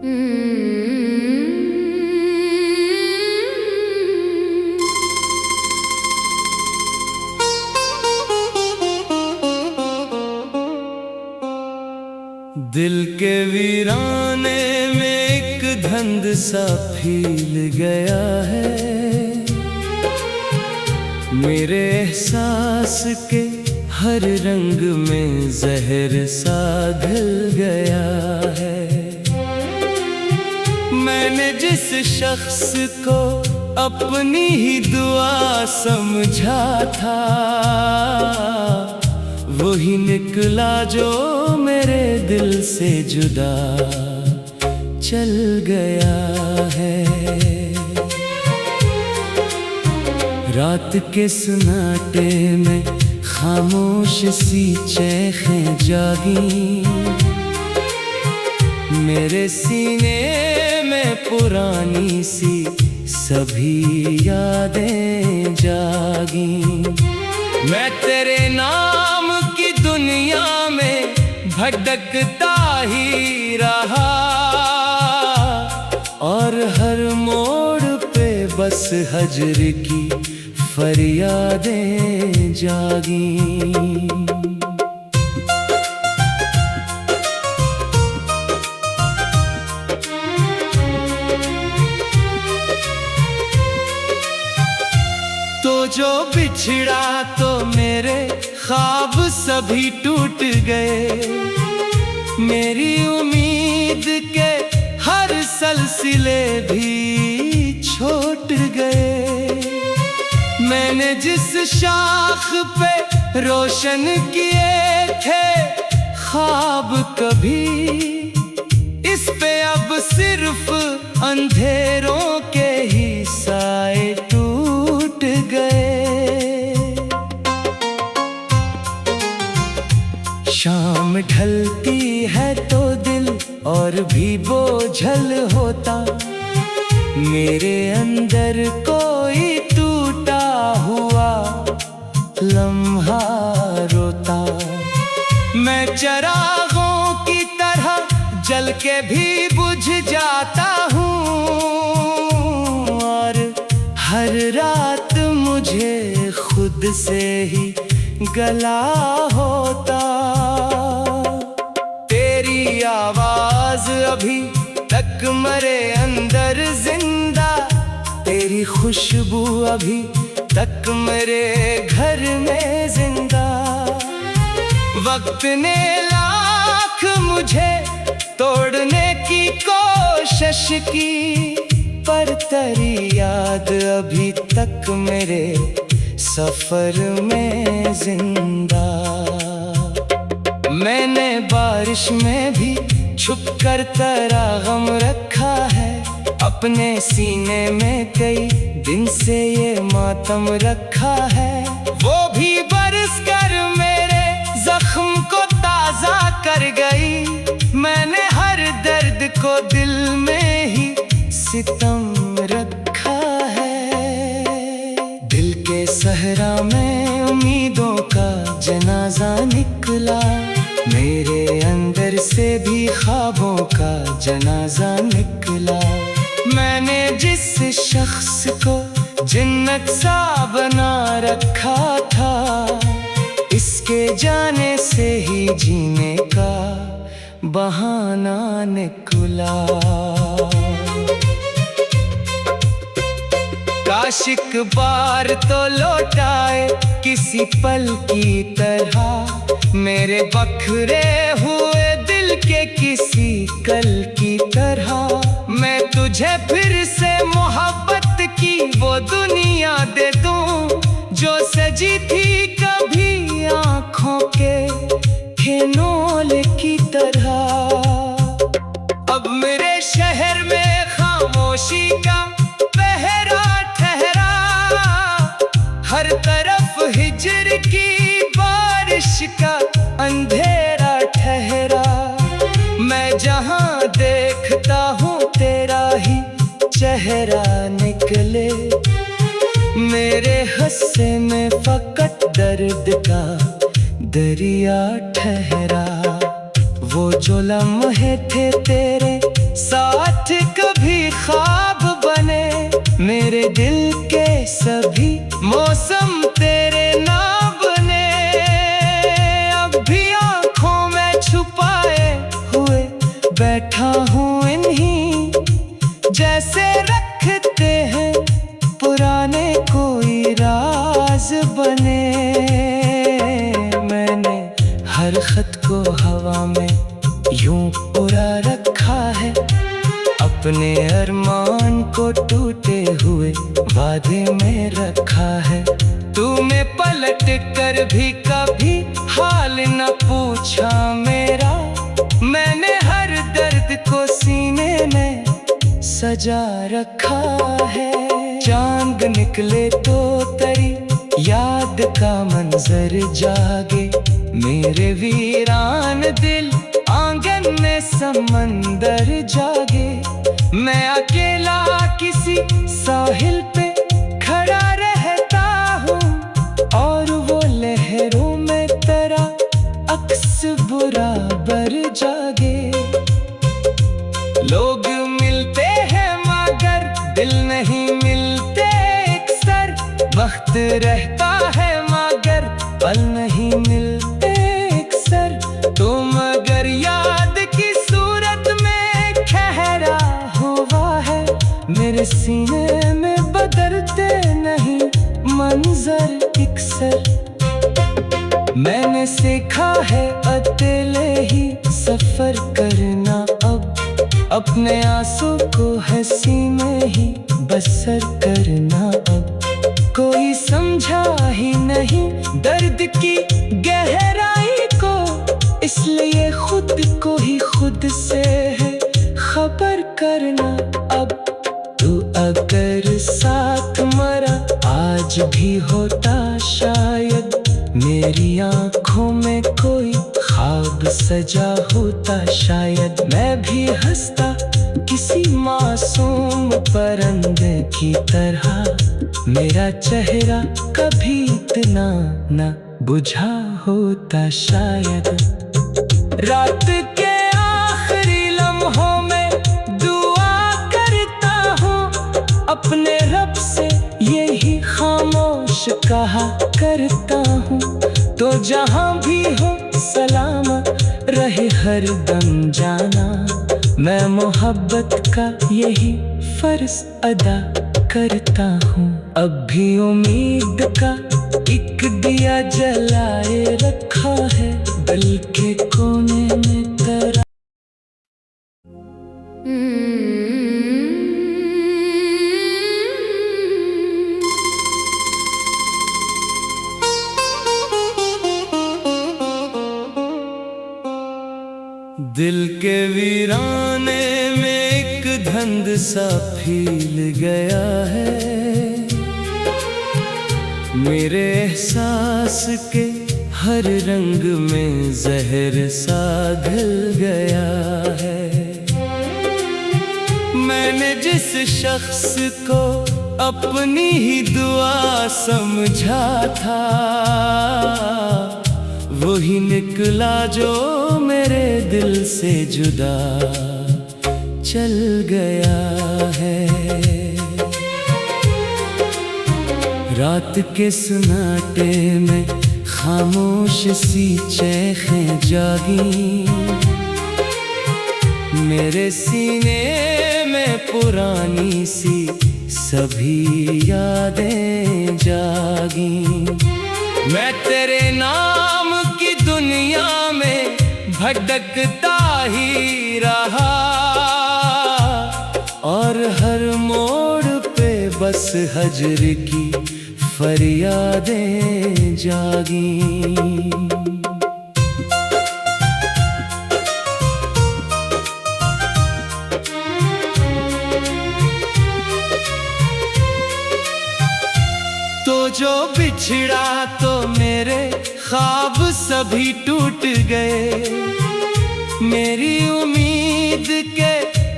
दिल के वीराने में एक धंध सा फील गया है। मेरे एहसास के हर रंग में जहर सा घुल गया है। मैंने जिस शख्स को अपनी ही दुआ समझा था, वही निकला जो मेरे दिल से जुदा चल गया है। रात के सन्नाटे में खामोश सी चैखें जागी, मेरे सीने में पुरानी सी सभी यादें जागी। मैं तेरे नाम की दुनिया में भटकता ही रहा, और हर मोड़ पे बस हजर की फरियादें जागी। तो जो बिछड़ा तो मेरे ख्वाब सभी टूट गए, मेरी उम्मीद के हर सिलसिले भी छूट गए। मैंने जिस शाख पे रोशन किए थे ख्वाब कभी, इस पे अब सिर्फ अंधेरों के ही साए टूट गए। शाम ढलती है तो दिल और भी बोझल होता, मेरे अंदर कोई टूटा हुआ लम्हा रोता। मैं चिरागों की तरह जल के भी बुझ जाता हूँ, और हर रात मुझे खुद से ही गला होता। तेरी आवाज अभी तक मेरे अंदर जिंदा, तेरी खुशबू अभी तक मेरे घर में जिंदा। वक्त ने लाख मुझे तोड़ने की कोशिश की, पर तेरी याद अभी तक मेरे सफर में जिंदा। मैंने बारिश में भी छुप कर तेरा गम रखा है, अपने सीने में कई दिन से ये मातम रखा है। वो भी बरस कर मेरे जख्म को ताजा कर गई, मैंने हर दर्द को दिल में ही सितम रखा है। दिल के सहरा में उम्मीदों का जनाजा निकला, मेरे अंदर से भी ख्वाबों का जनाजा निकला। मैंने जिस शख्स को जन्नत सा बना रखा था, इसके जाने से ही जीने का बहाना निकला। काश एक बार तो लौटाए किसी पल की तरह, मेरे बखरे हुए दिल के किसी कल की तरह। मैं तुझे फिर से मोहब्बत की वो दुनिया दे दूं, जो सजी थी कभी आँखों के खेनोल की तरह। अब मेरे शहर में खामोशी का पहरा ठहरा, हर तरफ हिजर की बारिश का अंधेरा ठहरा। मैं जहाँ देखता हूँ तेरा ही चेहरा निकले, मेरे हस्से में फकत दर्द का दरिया ठहरा। वो जो लम्हे थे तेरे साथ मेरे दिल के सभी मौसम तेरे ना बने, अब भी आँखों में छुपाए हुए बैठा हूँ इन्हीं, जैसे रखते हैं पुराने कोई राज बने। मैंने हर खत को हवा में यूं उड़ा रखा है, अपने अरमान को टूटे हुए वादे में रखा है। तूने पलट कर भी कभी हाल न पूछा मेरा, मैंने हर दर्द को सीने में सजा रखा है। चांद निकले तो तेरी याद का मंजर जागे, मेरे वीरान दिल आंगन में समंदर जागे। मैं अकेला किसी साहिल पे खड़ा रहता हूँ, और वो लहरों में तेरा अक्स बराबर जागे। लोग मिलते हैं मगर दिल नहीं मिलते अक्सर, वक्त रहता है मगर पल नहीं मिलते अक्सर। तो मगर याद की सूरत में ठहरा हुआ है, मेरे सीने में बदलते नहीं मंजर अक्सर। मैंने सीखा है अकेले ही सफर करना अब, अपने आंसू को हंसी में ही बसर करना अब। कोई समझा ही नहीं दर्द की गहराई को, इसलिए खुद को ही खुद से है खबर करना अब। तू अगर साथ मरा आज भी होता शायद, मेरी आँखों में कोई ख्वाब सजा होता शायद। मैं भी हंसता किसी मासूम परिंदे की तरह, मेरा चेहरा कभी इतना न बुझा होता शायद। रात के आखिरी लम्हों में दुआ करता हूँ, अपने रब से यही खामोश कहा करता हूँ। तो जहाँ भी हो सलामत रहे हर दम जाना, मैं मोहब्बत का यही फर्ज अदा करता हूँ। अब भी उम्मीद का एक दिया जलाए रखा है, दिल के कोने में तेरा। दिल के वीराने में एक धंध सा फील गया है, मेरे एहसास के हर रंग में जहर सा घुल गया है। मैंने जिस शख्स को अपनी ही दुआ समझा था, वही निकला जो मेरे दिल से जुदा चल गया है। रात के सन्नाटे में खामोश सी चैखें जागी, मेरे सीने में पुरानी सी सभी यादें जागी। मैं तेरे नाम की दुनिया में भटकता ही रहा, और हर मोड़ पे बस हजर की फरियादें जागी। तो जो बिछड़ा तो मेरे ख्वाब सभी टूट गए, मेरी उम्मीद के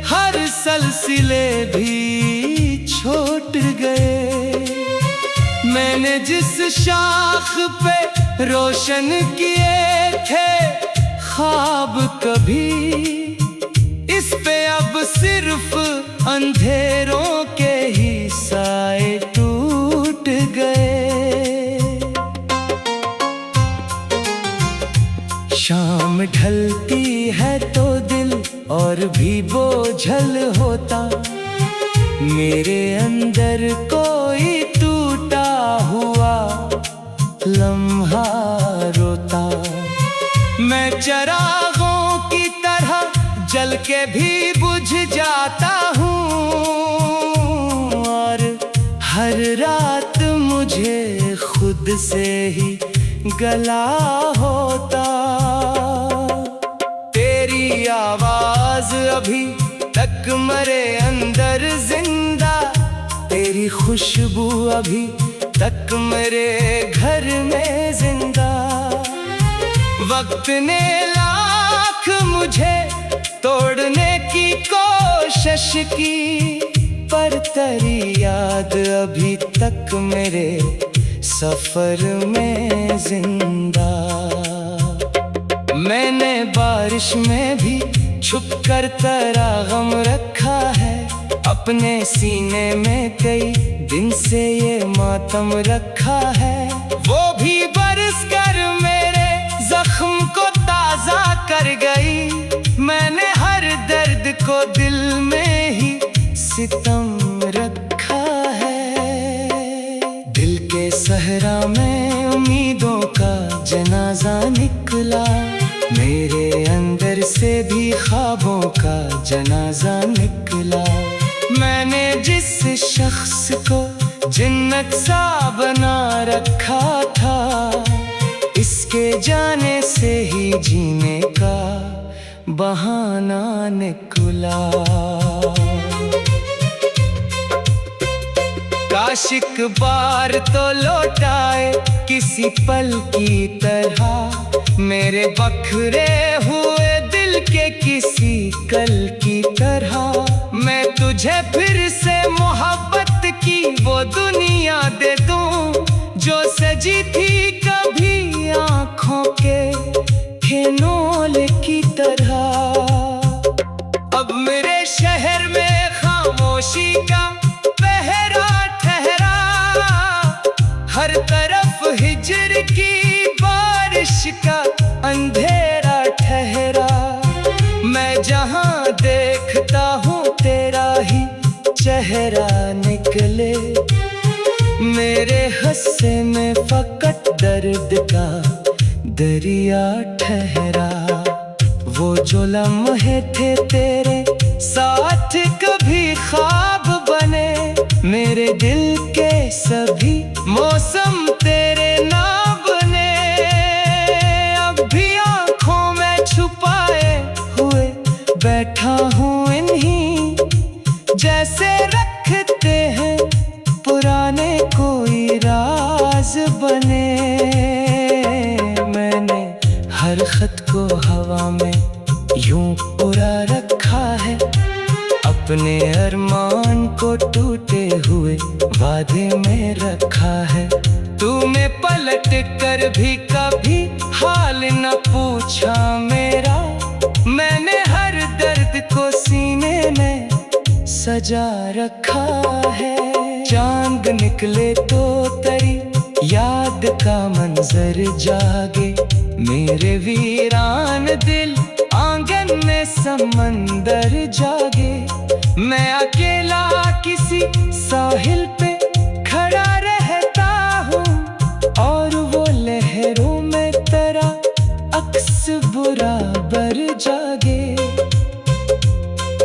हर सिलसिले भी छूट गए। मैंने जिस शाख पे रोशन किए थे ख्वाब कभी, इस पे अब सिर्फ अंधेरों के ही साए पिघलती है तो दिल और भी बोझल होता। मेरे अंदर कोई टूटा हुआ लम्हा रोता। मैं चिरागों की तरह जल के भी बुझ जाता हूँ, और हर रात मुझे खुद से ही गला होता। तेरी आवाज अभी तक मेरे अंदर जिंदा, तेरी खुशबू अभी तक मेरे घर में जिंदा। वक्त ने लाख मुझे तोड़ने की कोशिश की, पर तेरी याद अभी तक मेरे सफर में जिंदा। मैंने बारिश में भी छुप कर तेरा गम रखा है, अपने सीने में कई दिन से ये मातम रखा है। वो भी बरस कर मेरे जख्म को ताजा कर गई, मैंने हर दर्द को दिल में ही सितम रखा है। दिल के सहरा में उम्मीदों का जनाजा निकला, मेरे अंदर से भी ख्वाबों का जनाजा निकला। मैंने जिस शख्स को जिन्नत सा बना रखा था, इसके जाने से ही जीने का बहाना निकला। काश एक बार तो लौटाए किसी पल की तरह, मेरे बखरे हुए दिल के किसी कल की तरह। मैं तुझे फिर से मोहब्बत की वो दुनिया दे दूं, जो सजी थी कभी आँखों के खेनोल की तरह। अब मेरे शहर में खामोशी का पहरा ठहरा, हर तरफ हिजर की बारिश का अंधेरा ठहरा। मैं जहाँ देखता हूँ तेरा ही चेहरा निकले, मेरे हंसे में फकत दर्द का दरिया ठहरा। वो जो लम्हे थे तेरे साथ कभी ख्वाब बने, मेरे दिल के सभी मौसम तेरे ना बने। अब भी आँखों में छुपाए हुए बैठा हूँ इन्हीं, जैसे रखते हैं पुराने कोई राज बने। मैंने हर खत को हवा में यूं उड़ा रखा है, अपने अरमान को टूटे हुए वादे में रखा है। तूने पलट कर भी कभी हाल न पूछा मेरा, मैंने हर दर्द को सीने में सजा रखा है। चांद निकले तो तेरी याद का मंजर जागे, मेरे वीरान दिल आंगन में समंदर जागे। मैं अकेला किसी साहिल पे खड़ा रहता हूँ, और वो लहरों में तेरा अक्स बराबर जागे।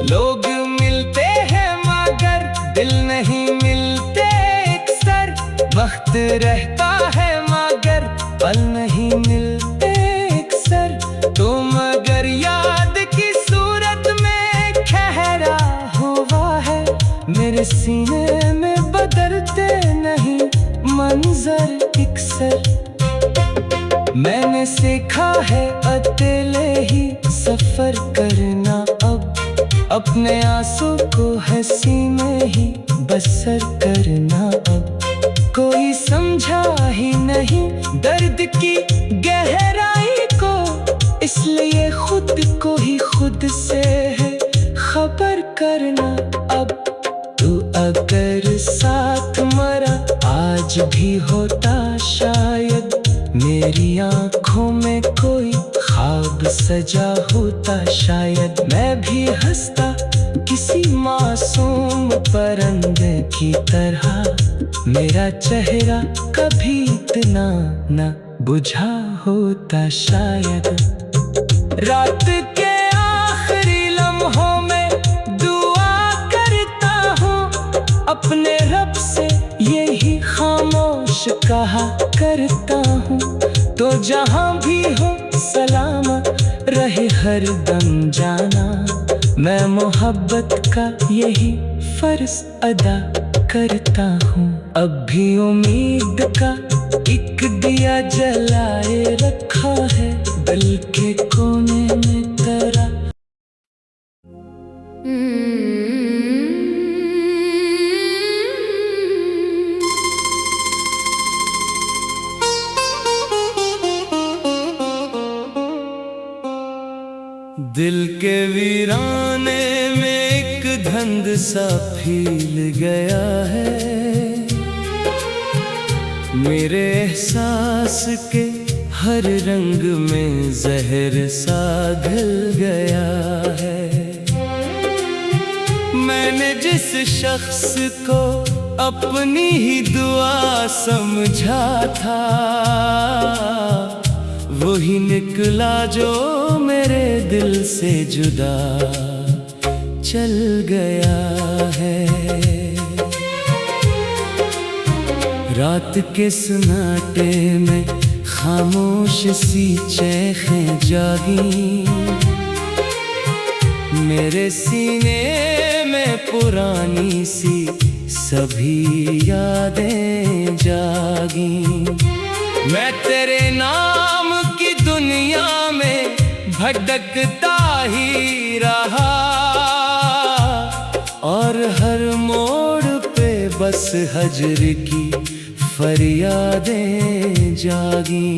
लोग मिलते हैं मगर दिल नहीं मिलते अक्सर, वक्त रहता है मगर पल नहीं मिलते अक्सर। तो मगर याद की सूरत में ठहरा हुआ है, मेरे सीने में बदलते नहीं मंजर अक्सर। मैंने सीखा है अकेले ही सफर करना अब, अपने आंसू को हंसी में ही बसर करना अब। कोई समझा ही नहीं दर्द की गहराई को, इसलिए खुद को ही खुद से है खबर करना अब। तू अगर साथ मरा आज भी होता शायद, मेरी आँखों में कोई ख्वाब सजा होता शायद मैं भी हंसता किसी मासूम परिंदे की तरह। मेरा चेहरा कभी इतना न बुझा होता शायद। रात के आखिरी लम्हों में दुआ करता हूँ अपने रब से यही खामोश कहा करता हूँ। तो जहाँ भी हो सलामत रहे हर दम जाना, मैं मोहब्बत का यही फर्ज अदा करता हूँ। अब भी उम्मीद का एक दिया जलाए रखा है दिल के कोने में तेरा। दिल के वीराने में एक धंध सा फील गया है। मेरे एहसास के हर रंग में जहर सा घुल गया है। मैंने जिस शख्स को अपनी ही दुआ समझा था, वही निकला जो मेरे दिल से जुदा चल गया है। रात के सन्नाटे में खामोश सी चैखें जागी, मेरे सीने में पुरानी सी सभी यादें जागी। मैं तेरे नाम की दुनिया में भटकता ही रहा, और हर मोड़ पे बस हजर की फरियादें जागी।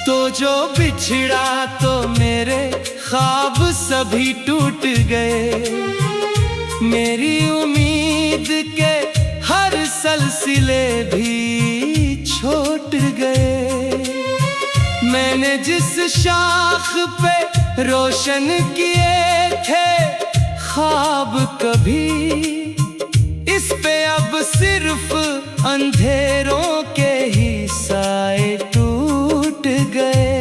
तो जो बिछड़ा तो मेरे ख्वाब सभी टूट गए, मेरी उम्मीद के हर सिलसिले भी छूट गए। मैंने जिस शाख पे रोशन किए थे ख्वाब कभी, इस पे अब सिर्फ अंधेरों के ही साए टूट गए।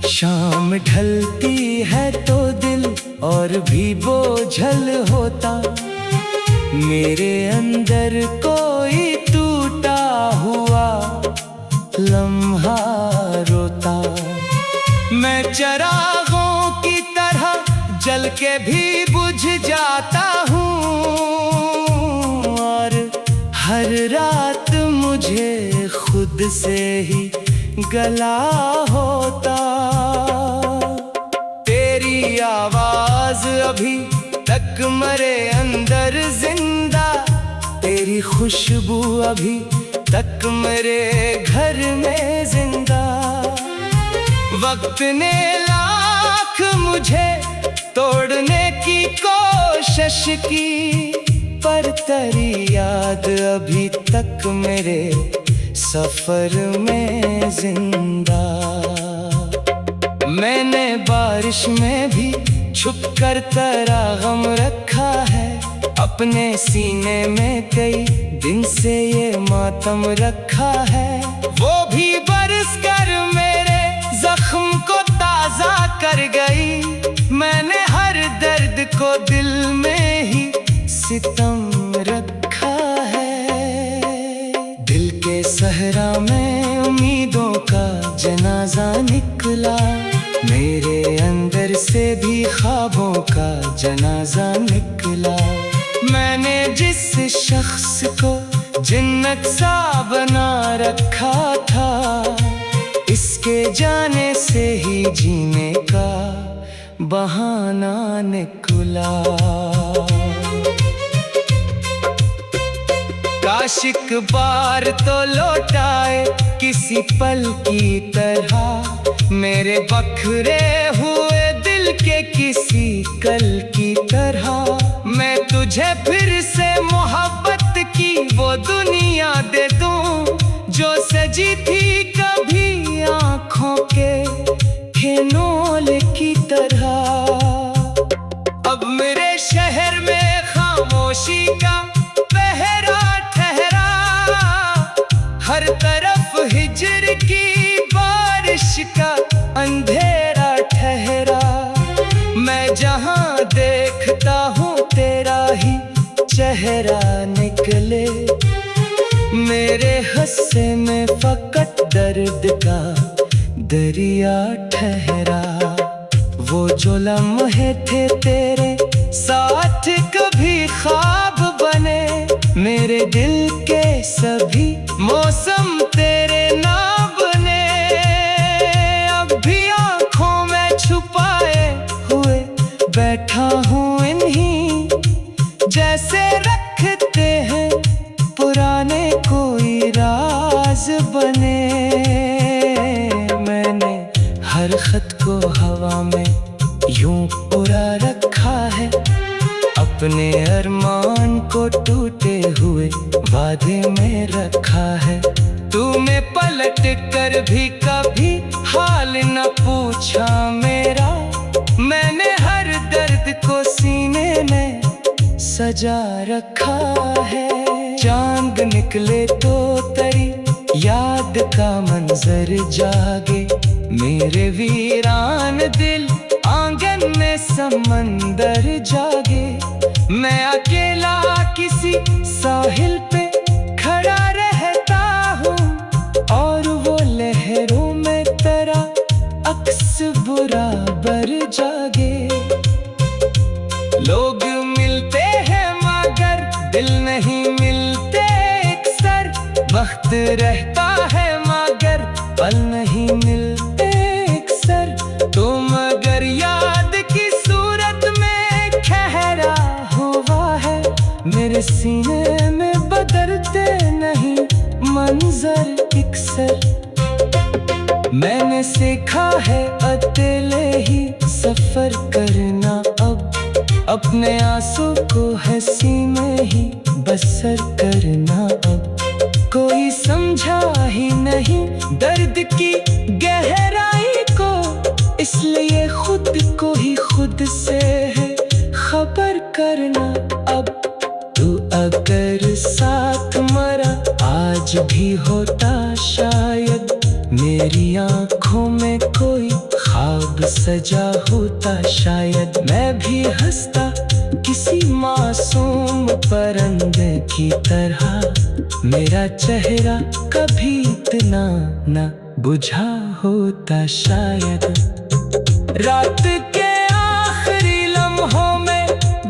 शाम ढलती है तो दिल और भी बोझल होता, मेरे अंदर कोई टूटा हुआ लम्हा रोता। मैं चिरागों की तरह जल के भी बुझ जाता हूँ, और हर रात मुझे खुद से ही गला होता। तेरी आवाज अभी तक मेरे अंदर जिंदा, तेरी खुशबू अभी तक मेरे घर में जिंदा। वक्त ने लाख मुझे तोड़ने की कोशिश की, पर तेरी याद अभी तक मेरे सफर में जिंदा। मैंने बारिश में भी छुप कर तेरा गम रखा है, अपने सीने में कई दिन से ये मातम रखा है। वो भी बरस कर मेरे जख्म को ताजा कर गई, मैंने हर दर्द को दिल में ही सितम रखा है। दिल के सहरा में उम्मीदों का जनाजा निकला, मेरे अंदर से भी ख्वाबों का जनाजा निकला। मैंने जिस शख्स को जिन्नत सा बना रखा था, इसके जाने से ही जीने का बहाना निकला। काश एक बार तो लौटाए किसी पल की तरह मेरे बखरे हुए किसी कल की तरह। मैं तुझे फिर से मोहब्बत की वो दुनिया दे दूं जो सजी थी कभी आँखों के खेनोल की तरह। अब मेरे शहर में खामोशी का पहरा ठहरा, हर तरफ हिजर की बारिश का अंधेरा ठहरा। मैं जहां देखता हूँ तेरा ही चेहरा निकले, मेरे हस्से में फकत दर्द का दरिया ठहरा। वो जो लम्हे थे तेरे साथ कभी ख्वाब बने, मेरे दिल के सभी मौसम तेरे ना बने। अब भी आँखों में छुपाए हुए बैठा हूँ इन्हीं, जैसे रखते हैं पुराने कोई राज बने। मैंने हर खत को हवा में यूं उड़ा रखा है, अपने अरमान को टूटे हुए वादे में रखा है। तूने पलट कर भी कभी हाल न पूछा मेरा, मैंने हर दर्द को सीने में सजा रखा है। चांद निकले तो तेरी याद का मंजर जागे, मेरे वीरान दिल आंगन में समंदर जागे। मैं अकेला किसी साहिल पे खड़ा रहता हूँ, और वो लहरों में तेरा अक्स बराबर जागे। लोग मिलते हैं मगर दिल नहीं मिलते अक्सर, वक्त रहता है मगर पल नहीं मिलते अक्सर। तो मगर याद की सूरत में ठहरा हुआ है, मेरे सीने में बदलते नहीं मंजर अक्सर। मैंने सीखा है अकेले ही सफर करना अब, अपने आंसू को हंसी में ही बसर करना अब। कोई समझा ही नहीं दर्द की गहराई को, इसलिए खुद को ही खुद से है खबर करना अब। तू अगर साथ मरा आज भी होता शायद, मेरी आँखों में कोई ख्वाब सजा होता शायद। मैं भी हंसता किसी मासूम परिंदे की तरह, मेरा चेहरा कभी इतना न बुझा होता शायद। रात के आखिरी लम्हों में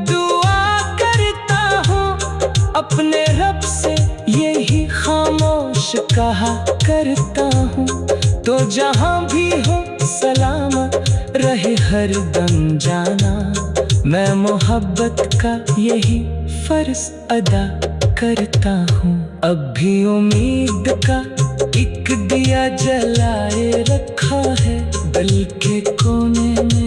दुआ करता हूँ, अपने रब से यही खामोश कहा करता हूँ। तो जहाँ भी हो सलामत रहे हर दम जाना, मैं मोहब्बत का यही फर्ज अदा करता हूँ। अब भी उम्मीद का एक दिया जलाए रखा है दिल के कोने में।